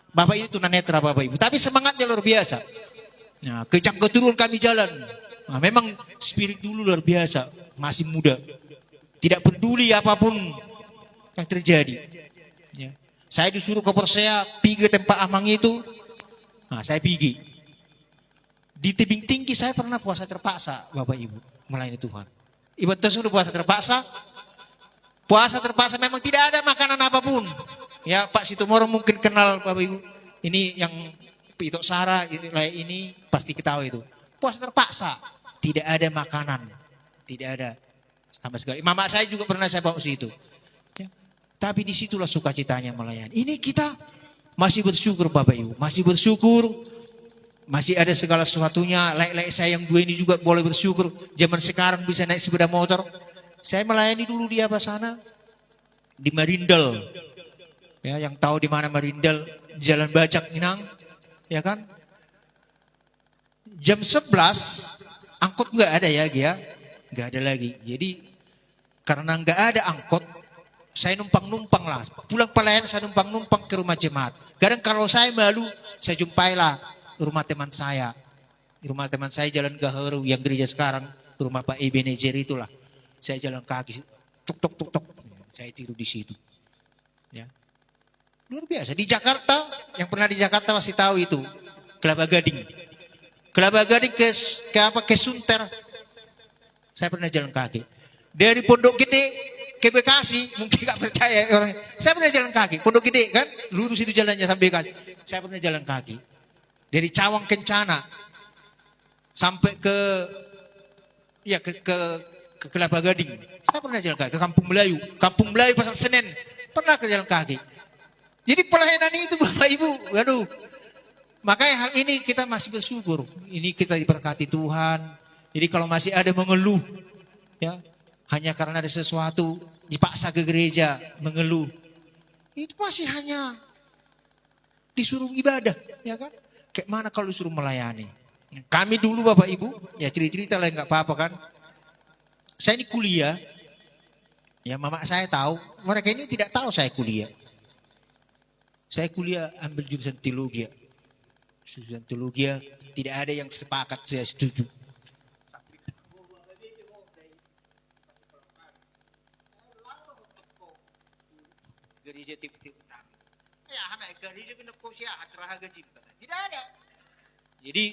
Speaker 2: Bapak ini tunanetra Bapak Ibu, tapi semangatnya luar biasa. Nah, kecangkaturuan kami jalan. Nah, memang spirit dulu luar biasa, masih muda. Tidak peduli apapun yang terjadi. Ya. Saya disuruh ke Persea, pergi ke tempat amang itu. Nah, saya pergi. Di tebing tinggi saya pernah puasa terpaksa, Bapak Ibu, melayani Tuhan. Ibu suruh puasa terpaksa. Puasa terpaksa memang tidak ada makanan apapun. Ya, Pak Situmorang mungkin kenal Bapak Ibu. Ini yang Pitok Sara ini pasti ketahui itu. Puasa terpaksa, tidak ada makanan, tidak ada sama sekali. Mama saya juga pernah saya bawa situ. Ya. Tapi disitulah sukacitanya melayani. Ini kita masih bersyukur Bapak Ibu, masih bersyukur, masih ada segala sesuatunya. Like saya yang dua ini juga boleh bersyukur. Zaman sekarang bisa naik sepeda motor. Saya melayani dulu di apa sana, di Marindel. Ya, yang tahu di mana Marindel, Jalan Bacak Minang, ya kan? Jam 11 angkot nggak ada ya, Gia? Nggak ada lagi. Jadi karena nggak ada angkot, saya numpang lah. Pulang pelayan saya numpang ke rumah jemaat. Kadang kalau saya malu, saya jumpailah rumah teman saya. Rumah teman saya Jalan Gaharu yang gereja sekarang, rumah Pak Ebenezer itulah. Saya jalan kaki, tuk. Saya tidur di situ. Ya. Luar biasa. Di Jakarta, yang pernah di Jakarta masih tahu itu. Kelapa Gading. Kelapa Gading ke Sunter. Saya pernah jalan kaki. Dari Pondok Gede ke Bekasi, mungkin gak percaya orang. Saya pernah jalan kaki. Pondok Gede kan, lurus itu jalannya sampai Bekasi. Saya pernah jalan kaki. Dari Cawang Kencana sampai ke Kelapa Gading. Saya pernah jalan kaki ke Kampung Melayu Pasar Senen. Pernah ke jalan kaki. Jadi pelayanan itu Bapak Ibu, waduh. Makanya hal ini kita masih bersyukur. Ini kita diberkati Tuhan. Jadi kalau masih ada mengeluh, ya hanya karena ada sesuatu dipaksa ke gereja mengeluh, itu masih hanya disuruh ibadah, ya kan? Kayak mana kalau disuruh melayani? Kami dulu Bapak Ibu, ya cerita lah nggak apa-apa kan? Saya ini kuliah, ya mama saya tahu, mereka ini tidak tahu saya kuliah. Saya kuliah ambil jurusan teologi. Jurusan teologi tidak ada yang sepakat saya setuju. Gereja tipe-tipe utama. Ya, gereja tidak ada. Jadi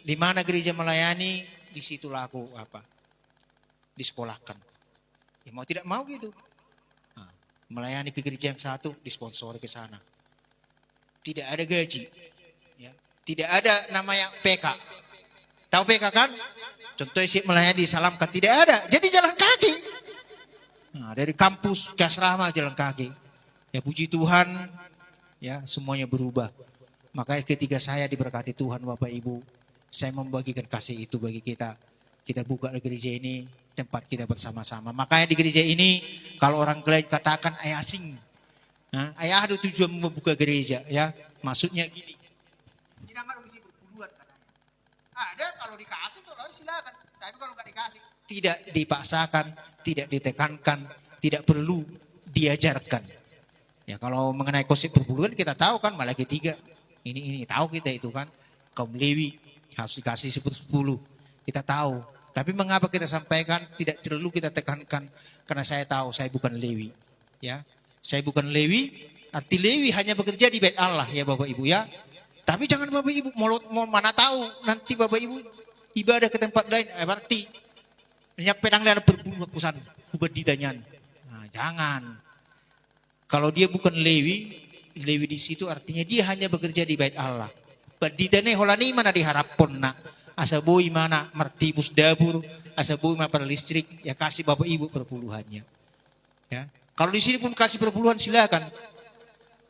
Speaker 2: di mana gereja melayani, di situlah aku disekolahkan. Ya, mau tidak mau gitu. Nah, melayani ke gereja yang satu, disponsori ke sana. Tidak ada gaji. Ya. Tidak ada namanya PK. Tahu PK kan? Contohnya sih melayani disalamkan, tidak ada. Jadi jalan kaki. Nah, dari kampus ke asrama jalan kaki. Ya puji Tuhan, ya semuanya berubah. Makanya ketika saya diberkati Tuhan Bapak Ibu, saya membagikan kasih itu bagi kita. Kita buka gereja ini, tempat kita bersama-sama. Makanya di gereja ini, kalau orang lain katakan ayah asing. Nah, ayah ada tujuan membuka gereja, ya. Maksudnya gini. Tidak ada mesti berpuluhan katanya. Ada kalau dikasih tuh silakan. Tapi kalau nggak dikasih, tidak dipaksakan, tidak ditekankan, tidak perlu diajarkan. Ya kalau mengenai konsep perpuluhan kita tahu kan Malaki 3. Ini tahu kita itu kan. Kaum Lewi harus dikasih 10. Kita tahu. Tapi mengapa kita sampaikan tidak perlu kita tekankan, karena saya tahu saya bukan Lewi. Ya. Saya bukan Lewi, arti Lewi hanya bekerja di bait Allah ya Bapak Ibu ya. Tapi jangan Bapak Ibu mau mana tahu nanti Bapak Ibu ibadah ke tempat lain berarti minyak pedang dalam berbulu kusan hubaditanyan. Nah, jangan. Kalau dia bukan Lewi, Lewi di situ artinya dia hanya bekerja di bait Allah. Baditane holani mana diharapkan nak. Asaboi mana martibus dabur, asaboi mana pada listrik, ya kasih Bapak Ibu perpuluhannya. Ya. Kalau di sini pun kasih perpuluhan silakan.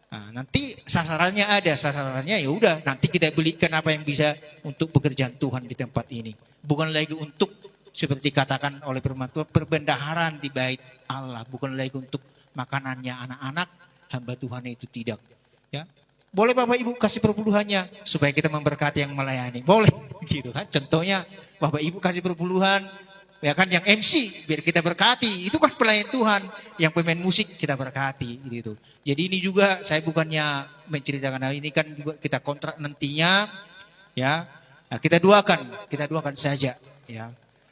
Speaker 2: Nah, nanti sasarannya ada, sasarannya ya udah nanti kita belikan apa yang bisa untuk pekerjaan Tuhan di tempat ini. Bukan lagi untuk seperti katakan oleh firman Tuhan perbendaharaan di bait Allah, bukan lagi untuk makanannya anak-anak hamba Tuhan itu tidak. Ya, boleh Bapak Ibu kasih perpuluhannya supaya kita memberkati yang melayani, boleh gitu kan? Contohnya Bapak Ibu kasih perpuluhan, ya kan yang MC biar kita berkati, itu kan pelayan Tuhan. Yang pemain musik kita berkati gitu. Jadi ini juga saya bukannya menceritakan hal ini kan juga kita kontrak nantinya, ya. Nah, kita doakan saja, ya.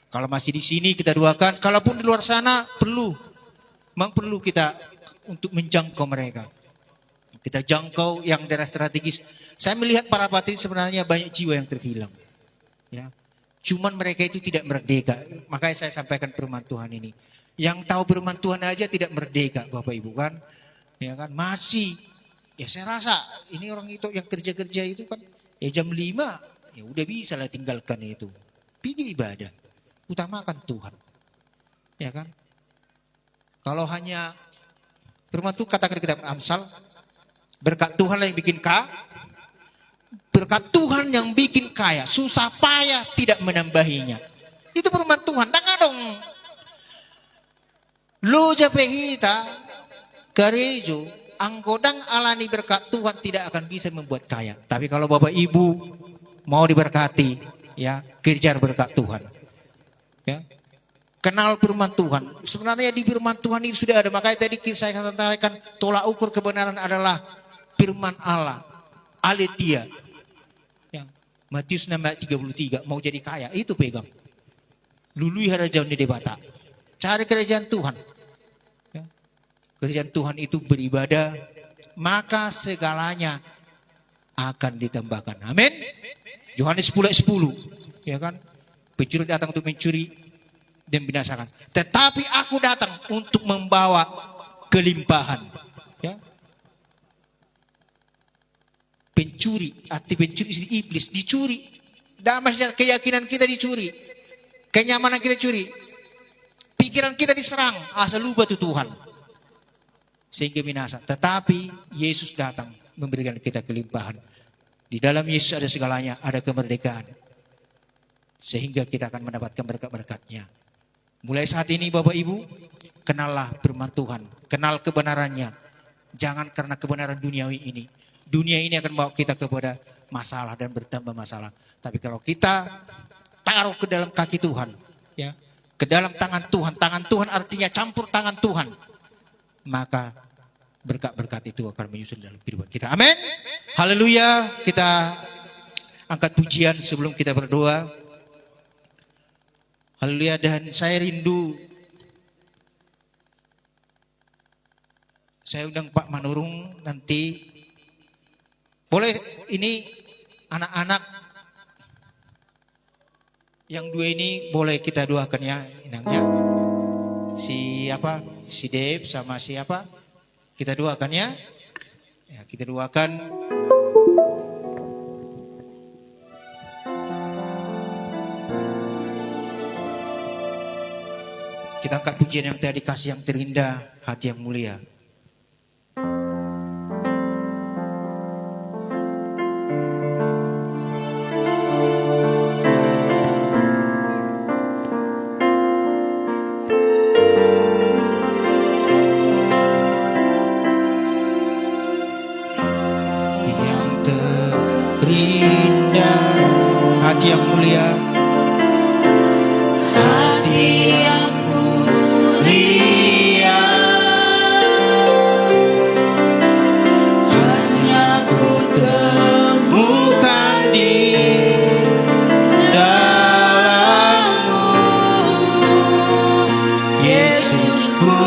Speaker 2: Kalau masih di sini kita doakan, kalaupun di luar sana memang perlu kita untuk menjangkau mereka. Kita jangkau yang daerah strategis. Saya melihat para patri sebenarnya banyak jiwa yang terhilang. Ya. Cuman mereka itu tidak merdeka. Makanya saya sampaikan firman Tuhan ini. Yang tahu firman Tuhan aja tidak merdeka Bapak Ibu kan. Ya kan masih. Ya saya rasa ini orang itu yang kerja-kerja itu kan. Ya jam 5 ya udah bisa lah tinggalkan itu. Pergi ibadah. Utamakan Tuhan. Ya kan. Kalau hanya firman Tuhan katakan kita Amsal, berkat Tuhan yang bikin kaya, berkat Tuhan yang bikin kaya, susah payah tidak menambahinya. Itu firman Tuhan. Tangan dong. Lo japehita karejo, angkodang alani berkat Tuhan tidak akan bisa membuat kaya. Tapi kalau Bapak Ibu mau diberkati, ya kejar berkat Tuhan. Ya. Kenal firman Tuhan. Sebenarnya di firman Tuhan ini sudah ada. Makanya tadi saya sampaikan tolak ukur kebenaran adalah firman Allah. Aletheia. Yang Matius 6:33 mau jadi kaya itu pegang. Lului harajau di debata. Cari kerajaan Tuhan. Ya. Kerajaan Tuhan itu beribadah, maka segalanya akan ditambahkan. Amin. Yohanes 10:10. Ya kan? Pencuri datang untuk mencuri dan binasakan. Tetapi aku datang untuk membawa kelimpahan. Ya. Pencuri, arti pencuri iblis dicuri. Damai keyakinan kita dicuri. Kenyamanan kita dicuri. Pikiran kita diserang, asal lupa itu Tuhan. Sehingga binasa. Tetapi Yesus datang memberikan kita kelimpahan. Di dalam Yesus ada segalanya, ada kemerdekaan. Sehingga kita akan mendapatkan berkat-berkatnya. Mulai saat ini Bapak Ibu, kenallah firman Tuhan, kenal kebenarannya. Jangan karena kebenaran duniawi ini. Dunia ini akan membawa kita kepada masalah dan bertambah masalah. Tapi kalau kita taruh ke dalam kaki Tuhan, ya, ke dalam tangan Tuhan artinya campur tangan Tuhan, maka berkat-berkat itu akan menyusul dalam kehidupan kita. Amin. Haleluya. Kita angkat pujian sebelum kita berdoa. Haleluya. Dan saya rindu, saya undang Pak Manurung nanti. Boleh ini anak-anak yang dua ini boleh kita doakan ya, inangnya. Si Dave sama siapa? Kita doakan ya. Ya, kita doakan. Kita angkat pujian yang tadi, kasih yang terindah, hati yang mulia. Hati yang mulia,
Speaker 3: hati yang mulia, hanya ku temukan di dalam-Mu, Yesusku.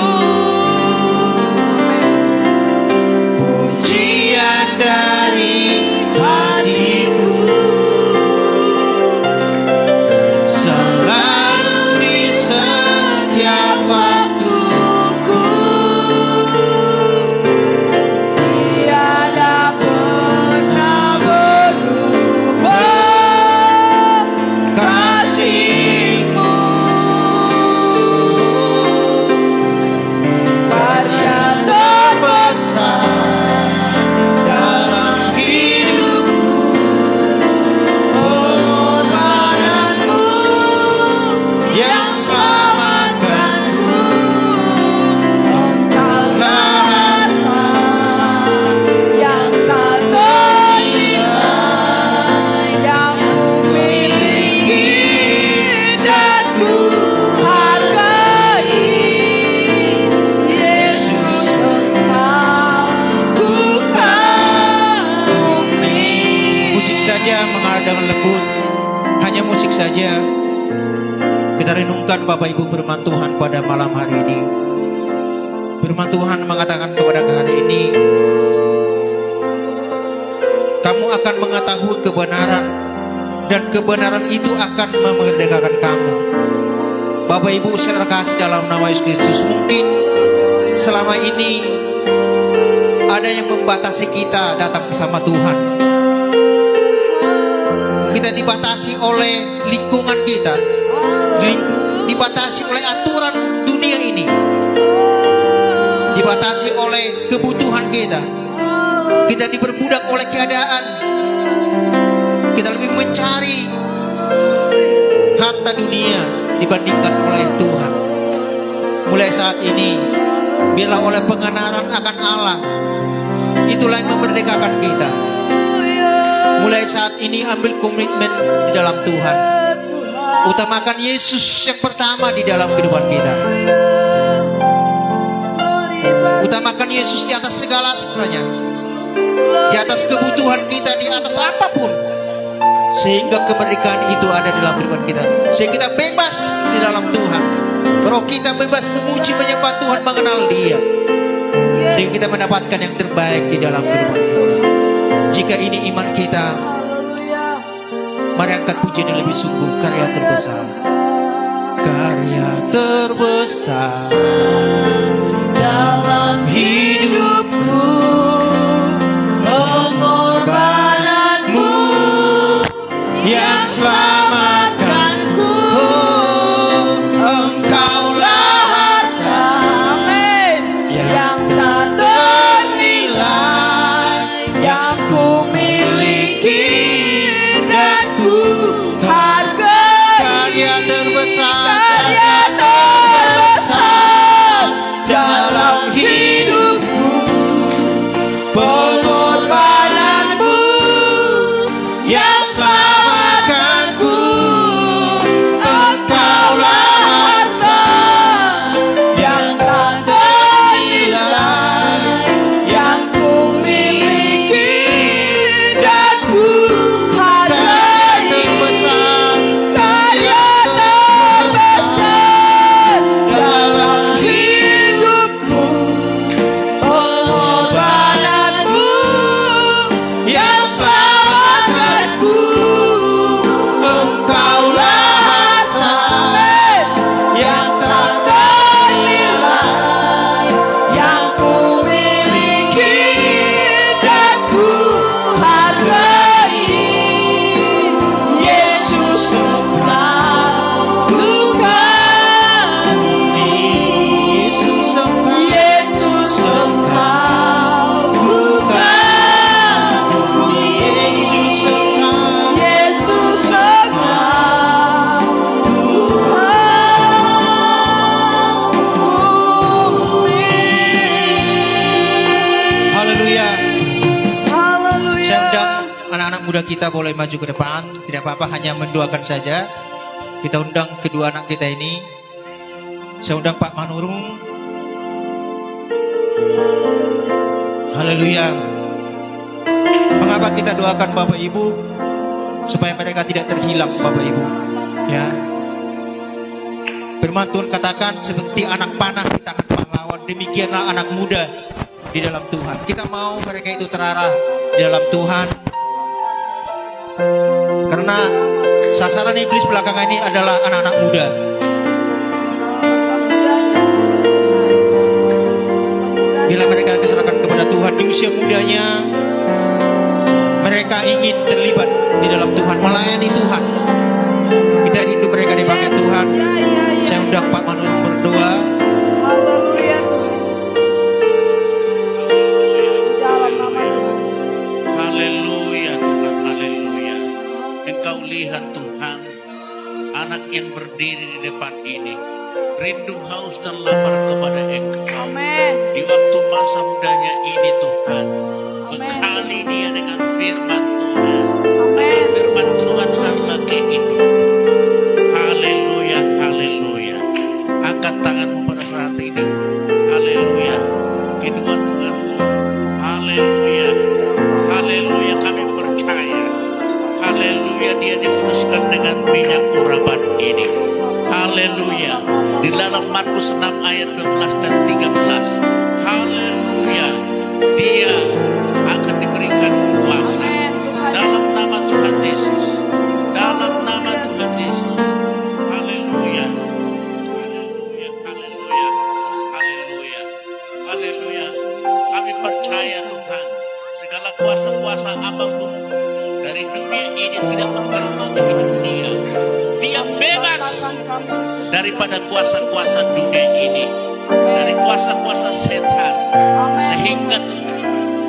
Speaker 3: Pujian dari hatiku dengan lembut, hanya musik saja. Kita renungkan Bapak Ibu firman Tuhan pada malam hari ini. Firman Tuhan mengatakan kepada hari ini, kamu akan mengetahui kebenaran, dan kebenaran itu akan memerdekakan kamu. Bapak Ibu saudara kasih dalam nama Yesus Kristus, mungkin selama ini ada yang membatasi kita datang bersama Tuhan. Kita dibatasi oleh lingkungan kita, dibatasi oleh aturan dunia ini, dibatasi oleh kebutuhan kita. Kita diperbudak oleh keadaan. Kita lebih mencari harta dunia dibandingkan oleh Tuhan. Mulai saat ini, biarlah oleh pengenalan akan Allah, itulah yang memerdekakan kita. Mulai saat ini ambil komitmen di dalam Tuhan. Utamakan Yesus yang pertama di dalam kehidupan kita. Utamakan Yesus di atas segala segalanya, di atas kebutuhan kita, di atas apapun, sehingga kemerdekaan itu ada dalam kehidupan kita, sehingga kita bebas di dalam Tuhan. Roh kita bebas memuji, menyembah Tuhan, mengenal Dia, sehingga kita mendapatkan yang terbaik di dalam kehidupan kita. Jika ini iman kita, mari angkat pujian yang lebih sungguh. Karya terbesar, karya terbesar dalam hidupku, pengorbananmu yang selamatkanku. Engkaulah harta yang tak ternilai, yang ku miliki dan ku hargai. Karya terbesar, karya terbesar
Speaker 2: muda kita boleh maju ke depan. Tidak apa-apa, hanya mendoakan saja. Kita undang kedua anak kita ini. Saya undang Pak Manurung. Haleluya. Mengapa kita doakan Bapak Ibu? Supaya mereka tidak terhilang, Bapak Ibu. Ya. Firman Tuhan katakan seperti anak panah di tangan pahlawan, demikianlah anak muda di dalam Tuhan. Kita mau mereka itu terarah di dalam Tuhan. Karena sasaran iblis belakangan ini adalah anak-anak muda. Bila mereka diserahkan kepada Tuhan di usia mudanya, mereka ingin terlibat di dalam Tuhan, melayani Tuhan. Kita rindu mereka dipakai Tuhan. Saya undang Pak Manurung berdoa.
Speaker 4: Haleluya Tuhan. Di dalam nama Tuhan.
Speaker 5: Haleluya Tuhan, haleluya. Engkau lihat Tuhan, anak yang berdiri di depan ini, rindu, haus dan lapar kepada Engkau.
Speaker 4: Amin.
Speaker 5: Di waktu masa mudanya ini Tuhan, bekali dia dengan firman Tuhan.
Speaker 4: Amin.
Speaker 5: Firman Tuhan adalah kehidupan. Haleluya, haleluya. Angkat tanganmu pada saat ini. Haleluya. Kedua tanganmu. Haleluya. Haleluya, kami percaya. Haleluya, dia dikuduskan dengan minyak urapan ini. Haleluya. Di dalam Markus 6 ayat 12 dan 13. Haleluya. Dia akan diberikan kuasa. Dalam nama Tuhan Yesus. Dalam nama Tuhan Yesus. Haleluya. Haleluya. Haleluya. Haleluya. Haleluya. Kami percaya Tuhan, segala kuasa-kuasa apapun dari dunia ini tidak memperkuat hidup dia. Dia bebas daripada kuasa-kuasa dunia ini, dari kuasa-kuasa setan, sehingga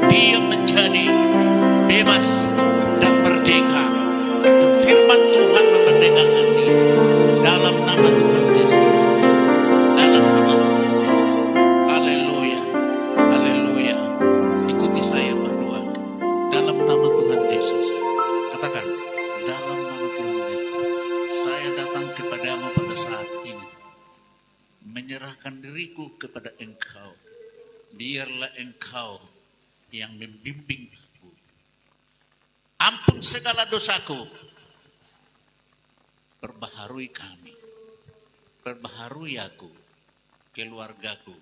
Speaker 5: dia menjadi bebas dan merdeka. Firman Tuhan memerdekakan dia. Dalam nama Tuhan Yesus. Dalam nama Tuhan Yesus. Haleluya. Haleluya. Ikuti saya berdoa. Dalam nama Tuhan Yesus. Katakan, dalam nama Tuhan Yesus, saya datang kepadamu pada saat ini, menyerahkan diriku kepada Engkau. Biarlah Engkau yang membimbing aku. Ampun segala dosaku. Perbaharui kami. Perbaharui aku, keluargaku.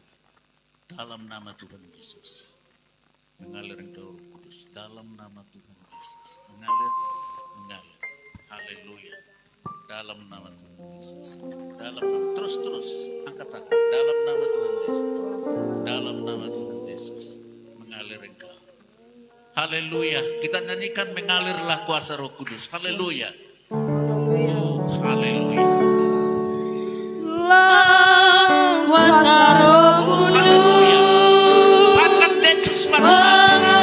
Speaker 5: Dalam nama Tuhan Yesus. Mengalir Engkau Roh Kudus. Dalam nama Tuhan Yesus. Mengalir, mengalir. Haleluya. Dalam nama Tuhan Yesus. Dalam nama, terus angkat tangan. Dalam nama Tuhan Yesus. Dalam nama Tuhan Yesus. Mengalir Engkau. Haleluya. Kita nyanyikan mengalirlah kuasa Roh Kudus. Haleluya. Oh, haleluya.
Speaker 4: Kuasa Roh Kudus.
Speaker 5: Haleluya. Pandang Yesus pada saat ini.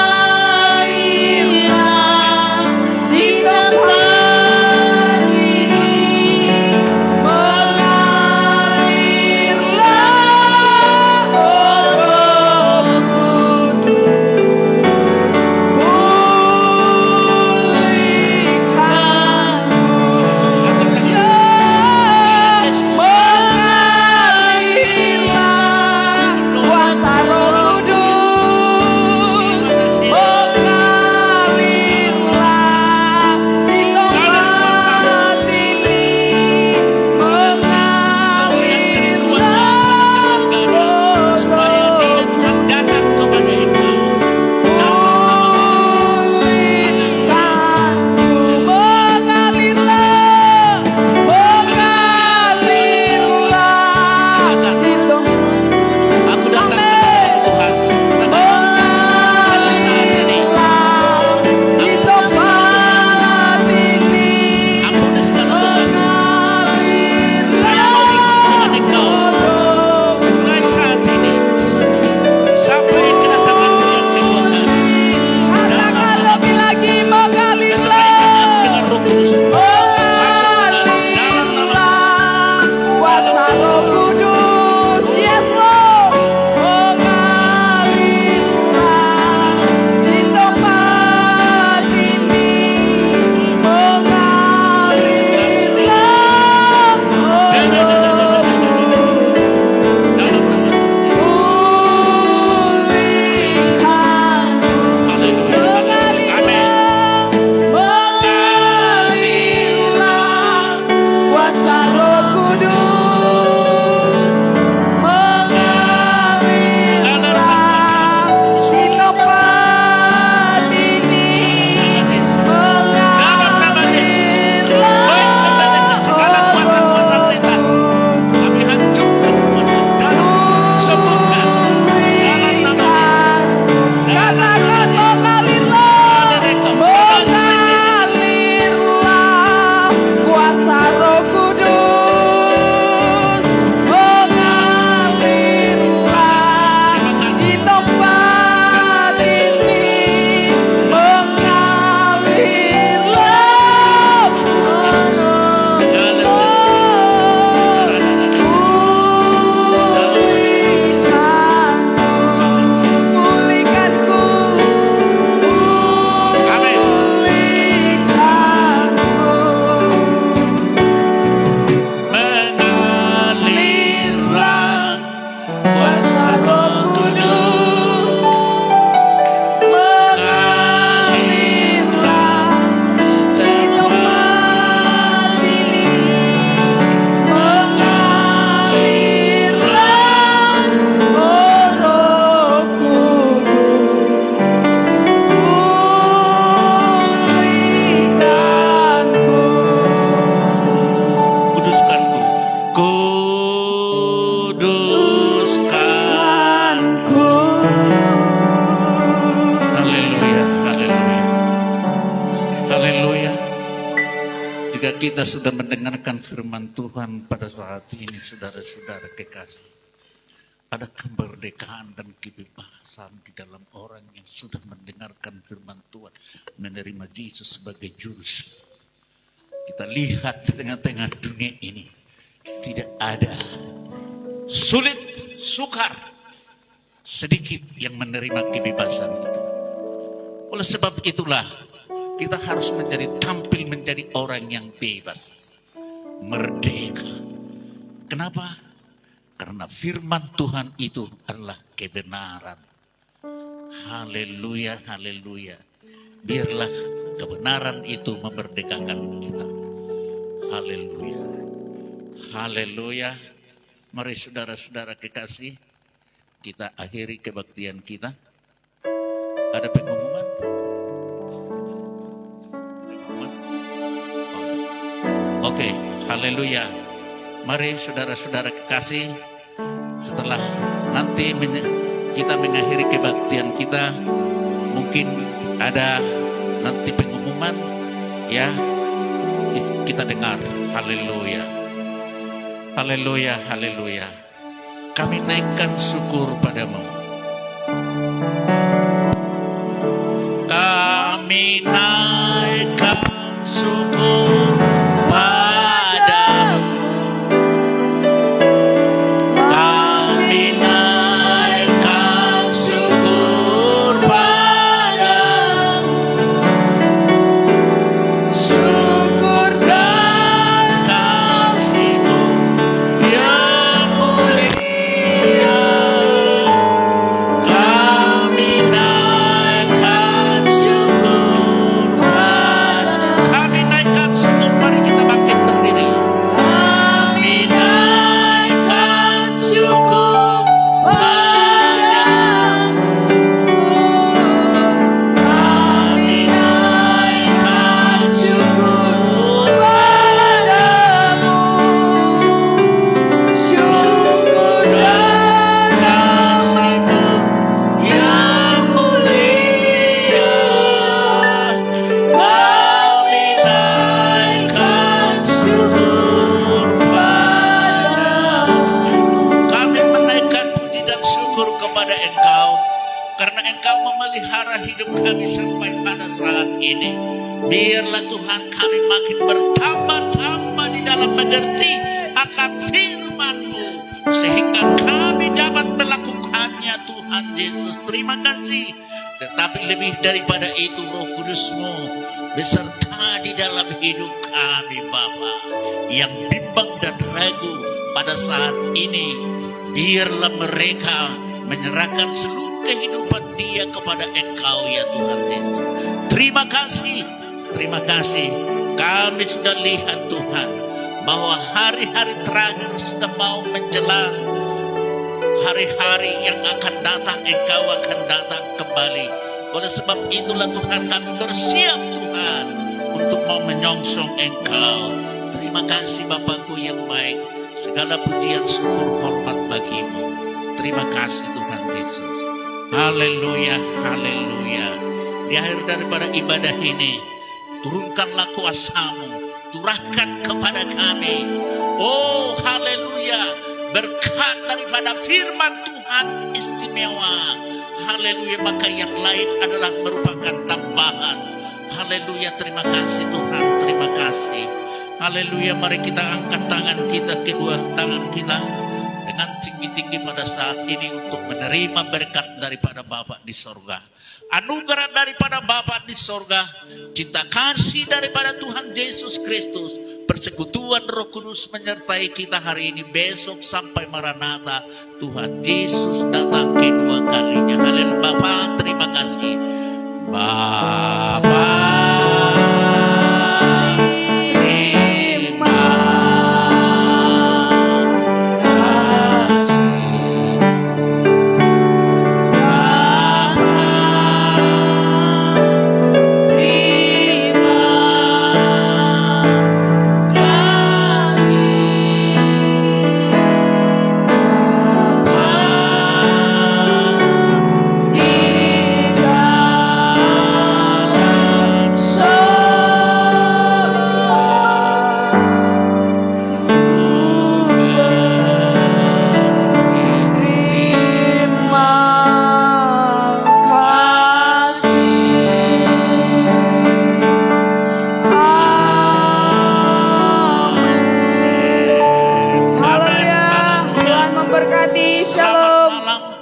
Speaker 5: kita sudah mendengarkan firman Tuhan pada saat ini, saudara-saudara kekasih. Ada kemerdekaan dan kebebasan di dalam orang yang sudah mendengarkan firman Tuhan, menerima Yesus sebagai juru selamat. Kita lihat di tengah-tengah dunia ini, tidak ada sulit, sukar, sedikit yang menerima kebebasan itu. Oleh sebab itulah, kita harus tampil menjadi orang yang bebas, merdeka. Kenapa? Karena firman Tuhan itu adalah kebenaran. Haleluya, haleluya. Biarlah kebenaran itu memerdekakan kita. Haleluya, haleluya. Mari saudara-saudara kekasih, kita akhiri kebaktian kita. Ada pengumuman? Oke, haleluya. Mari saudara-saudara kekasih, setelah nanti kita mengakhiri kebaktian kita, mungkin ada nanti pengumuman, ya, kita dengar. Haleluya, haleluya, haleluya. Kami naikkan syukur padamu. Kami naikkan syukur padamu. Kami naikkan syukur padamu. Syukur dan kasih-Mu yang mulia. Kami naikkan syukur padamu. Kami naikkan syukur, mari kita bangkit berdiri. Kami naikkan syukur padamu. Kami naikkan syukur padamu. Syukur dan kasih-Mu yang mulia. Kami naikkan syukur padamu. Kami menaikkan puji dan syukur kepada Engkau, karena Engkau memelihara hidup kami sampai pada saat ini. Biarlah Tuhan kami makin bertambah-tambah di dalam mengerti akan firman-Mu, sehingga kami dapat melakukannya, Tuhan Yesus. Terima kasih. Tetapi lebih daripada itu, Roh Kudus-Mu beserta di dalam hidup kami, Bapa, yang bimbang dan ragu pada saat ini. Biarlah mereka menyerahkan seluruh kehidupan dia kepada Engkau, ya Tuhan Yesus. Terima kasih, terima kasih. Kami sudah lihat, Tuhan, bahwa hari-hari terakhir sudah mau menjelang. Hari-hari yang akan datang, Engkau akan datang kembali. Oleh sebab itulah Tuhan, kami bersiap, Tuhan, untuk mau menyongsong Engkau. Terima kasih Bapakku yang baik. Segala pujian, syukur, hormat bagi-Mu. Terima kasih Tuhan Yesus. Haleluya, haleluya. Di akhir daripada ibadah ini, turunkanlah kuasa-Mu, curahkan kepada kami. Oh, haleluya. Berkat daripada firman Tuhan istimewa. Haleluya, maka yang lain adalah merupakan tambahan. Haleluya, terima kasih Tuhan, terima kasih. Haleluya, mari kita angkat tangan kita, kedua tangan kita dengan tinggi-tinggi pada saat ini untuk menerima berkat daripada Bapa di sorga. Anugerah daripada Bapa di sorga, cinta kasih daripada Tuhan Yesus Kristus, persekutuan Roh Kudus menyertai kita hari ini, besok sampai Maranatha. Tuhan Yesus datang kedua kalinya. Haleluya. Bapa, terima kasih. Bapa,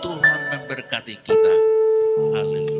Speaker 5: Tuhan memberkati kita. Haleluya.